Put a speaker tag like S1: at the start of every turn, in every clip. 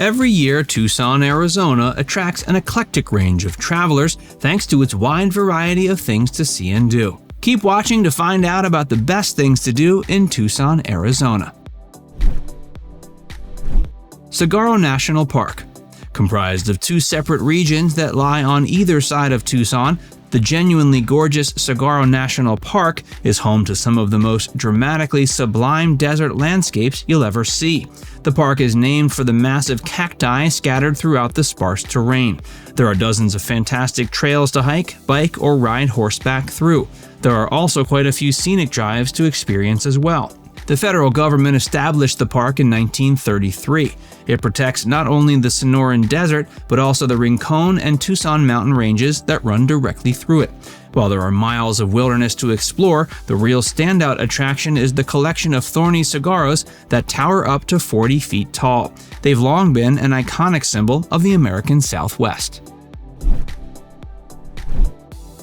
S1: Every year, Tucson, Arizona attracts an eclectic range of travelers thanks to its wide variety of things to see and do. Keep watching to find out about the best things to do in Tucson, Arizona. Saguaro National Park. Comprised of two separate regions that lie on either side of Tucson, the genuinely gorgeous Saguaro National Park is home to some of the most dramatically sublime desert landscapes you'll ever see. The park is named for the massive cacti scattered throughout the sparse terrain. There are dozens of fantastic trails to hike, bike, or ride horseback through. There are also quite a few scenic drives to experience as well. The federal government established the park in 1933. It protects not only the Sonoran Desert, but also the Rincon and Tucson mountain ranges that run directly through it. While there are miles of wilderness to explore, the real standout attraction is the collection of thorny saguaros that tower up to 40 feet tall. They've long been an iconic symbol of the American Southwest.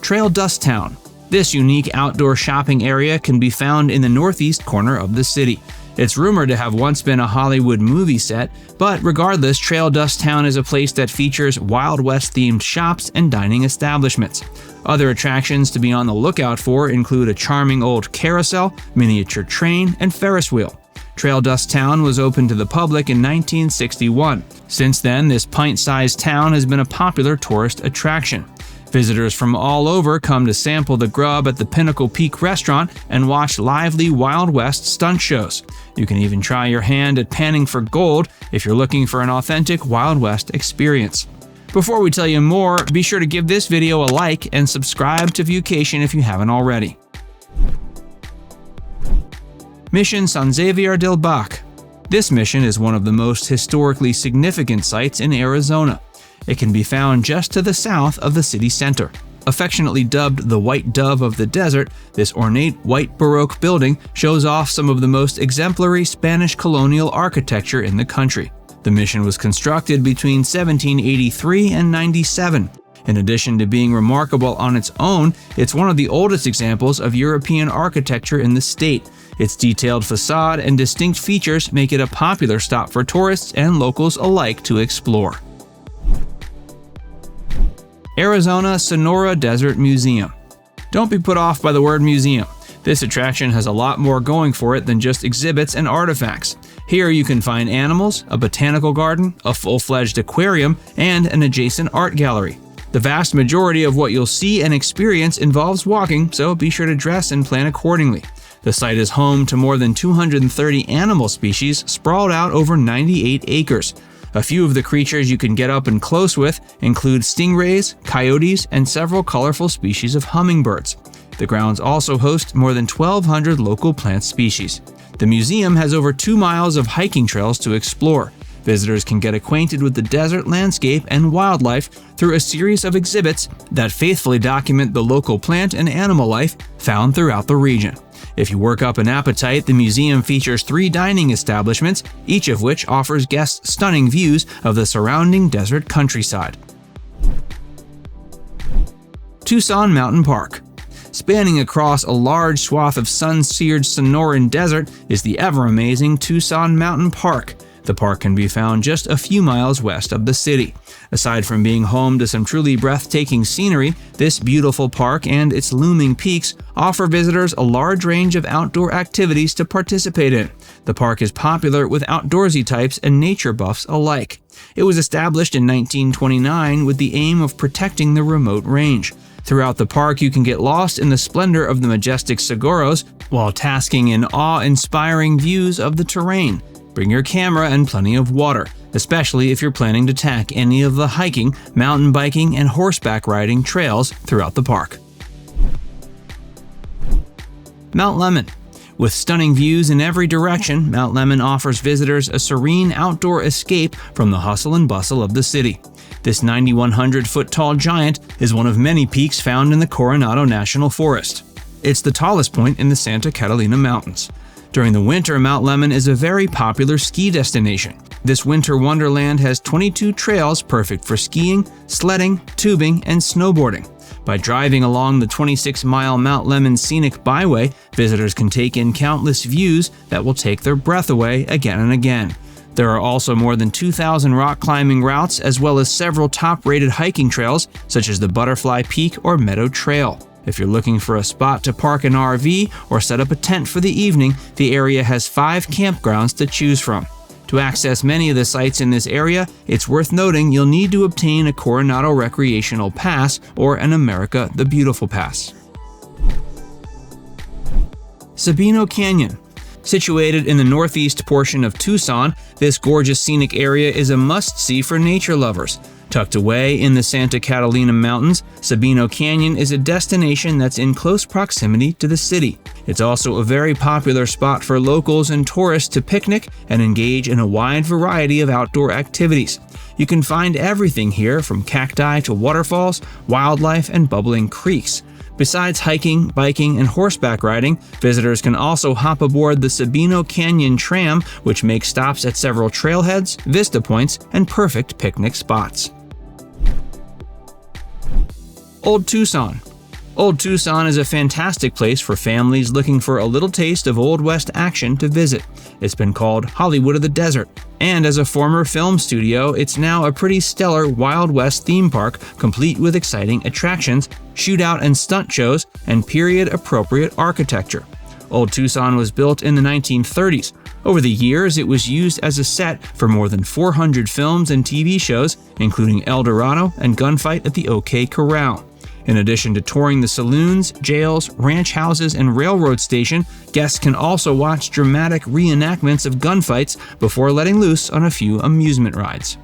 S1: Trail Dust Town. This unique outdoor shopping area can be found in the northeast corner of the city. It's rumored to have once been a Hollywood movie set, but regardless, Trail Dust Town is a place that features Wild West-themed shops and dining establishments. Other attractions to be on the lookout for include a charming old carousel, miniature train, and Ferris wheel. Trail Dust Town was opened to the public in 1961. Since then, this pint-sized town has been a popular tourist attraction. Visitors from all over come to sample the grub at the Pinnacle Peak restaurant and watch lively Wild West stunt shows. You can even try your hand at panning for gold if you're looking for an authentic Wild West experience. Before we tell you more, be sure to give this video a like and subscribe to Viewcation if you haven't already. Mission San Xavier del Bac. This mission is one of the most historically significant sites in Arizona. It can be found just to the south of the city center. Affectionately dubbed the White Dove of the Desert, this ornate white Baroque building shows off some of the most exemplary Spanish colonial architecture in the country. The mission was constructed between 1783 and 97. In addition to being remarkable on its own, it's one of the oldest examples of European architecture in the state. Its detailed facade and distinct features make it a popular stop for tourists and locals alike to explore. Arizona-Sonora Desert Museum. Don't be put off by the word museum. This attraction has a lot more going for it than just exhibits and artifacts. Here you can find animals, a botanical garden, a full-fledged aquarium, and an adjacent art gallery. The vast majority of what you'll see and experience involves walking, so be sure to dress and plan accordingly. The site is home to more than 230 animal species sprawled out over 98 acres. A few of the creatures you can get up and close with include stingrays, coyotes, and several colorful species of hummingbirds. The grounds also host more than 1,200 local plant species. The museum has over 2 miles of hiking trails to explore. Visitors can get acquainted with the desert landscape and wildlife through a series of exhibits that faithfully document the local plant and animal life found throughout the region. If you work up an appetite, the museum features 3 dining establishments, each of which offers guests stunning views of the surrounding desert countryside. Tucson Mountain Park. Spanning across a large swath of sun-seared Sonoran desert is the ever-amazing Tucson Mountain Park. The park can be found just a few miles west of the city. Aside from being home to some truly breathtaking scenery, this beautiful park and its looming peaks offer visitors a large range of outdoor activities to participate in. The park is popular with outdoorsy types and nature buffs alike. It was established in 1929 with the aim of protecting the remote range. Throughout the park, you can get lost in the splendor of the majestic saguaros while tasking in awe-inspiring views of the terrain. Bring your camera and plenty of water, especially if you're planning to tack any of the hiking, mountain biking, and horseback riding trails throughout the park. Mount Lemmon. With stunning views in every direction, Mount Lemmon offers visitors a serene outdoor escape from the hustle and bustle of the city. This 9,100-foot-tall giant is one of many peaks found in the Coronado National Forest. It's the tallest point in the Santa Catalina Mountains. During the winter, Mount Lemmon is a very popular ski destination. This winter wonderland has 22 trails perfect for skiing, sledding, tubing, and snowboarding. By driving along the 26-mile Mount Lemmon Scenic Byway, visitors can take in countless views that will take their breath away again and again. There are also more than 2,000 rock climbing routes, as well as several top-rated hiking trails such as the Butterfly Peak or Meadow Trail. If you're looking for a spot to park an RV or set up a tent for the evening, the area has 5 campgrounds to choose from. To access many of the sites in this area, it's worth noting you'll need to obtain a Coronado Recreational Pass or an America the Beautiful Pass. Sabino Canyon. Situated in the northeast portion of Tucson, this gorgeous scenic area is a must-see for nature lovers. Tucked away in the Santa Catalina Mountains, Sabino Canyon is a destination that's in close proximity to the city. It's also a very popular spot for locals and tourists to picnic and engage in a wide variety of outdoor activities. You can find everything here from cacti to waterfalls, wildlife, and bubbling creeks. Besides hiking, biking, and horseback riding, visitors can also hop aboard the Sabino Canyon tram, which makes stops at several trailheads, vista points, and perfect picnic spots. Old Tucson. Old Tucson is a fantastic place for families looking for a little taste of Old West action to visit. It's been called Hollywood of the Desert, and as a former film studio, it's now a pretty stellar Wild West theme park complete with exciting attractions, shootout and stunt shows, and period-appropriate architecture. Old Tucson was built in the 1930s. Over the years, it was used as a set for more than 400 films and TV shows, including El Dorado and Gunfight at the OK Corral. In addition to touring the saloons, jails, ranch houses, and railroad station, guests can also watch dramatic reenactments of gunfights before letting loose on a few amusement rides.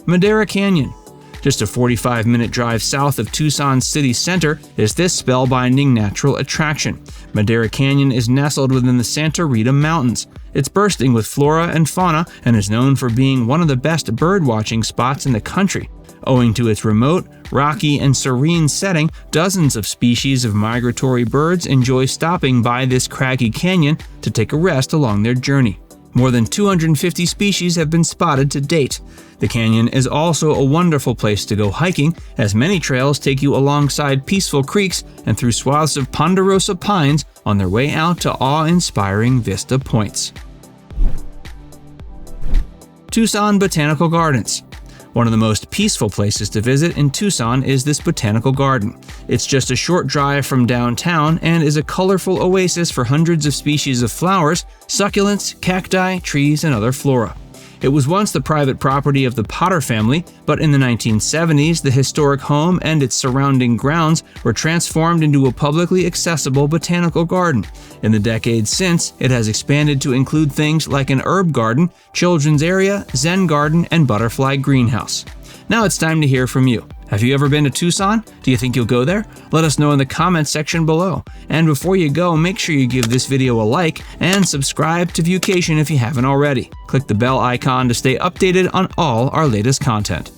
S1: Madera Canyon. Just a 45-minute drive south of Tucson city center is this spellbinding natural attraction. Madera Canyon is nestled within the Santa Rita Mountains. It's bursting with flora and fauna and is known for being one of the best bird-watching spots in the country. Owing to its remote, rocky, and serene setting, dozens of species of migratory birds enjoy stopping by this craggy canyon to take a rest along their journey. More than 250 species have been spotted to date. The canyon is also a wonderful place to go hiking, as many trails take you alongside peaceful creeks and through swaths of ponderosa pines on their way out to awe-inspiring vista points. Tucson Botanical Gardens. One of the most peaceful places to visit in Tucson is this botanical garden. It's just a short drive from downtown and is a colorful oasis for hundreds of species of flowers, succulents, cacti, trees, and other flora. It was once the private property of the Potter family, but in the 1970s, the historic home and its surrounding grounds were transformed into a publicly accessible botanical garden. In the decades since, it has expanded to include things like an herb garden, children's area, Zen garden, and butterfly greenhouse. Now it's time to hear from you. Have you ever been to Tucson? Do you think you'll go there? Let us know in the comments section below. And before you go, make sure you give this video a like and subscribe to Viewcation if you haven't already. Click the bell icon to stay updated on all our latest content.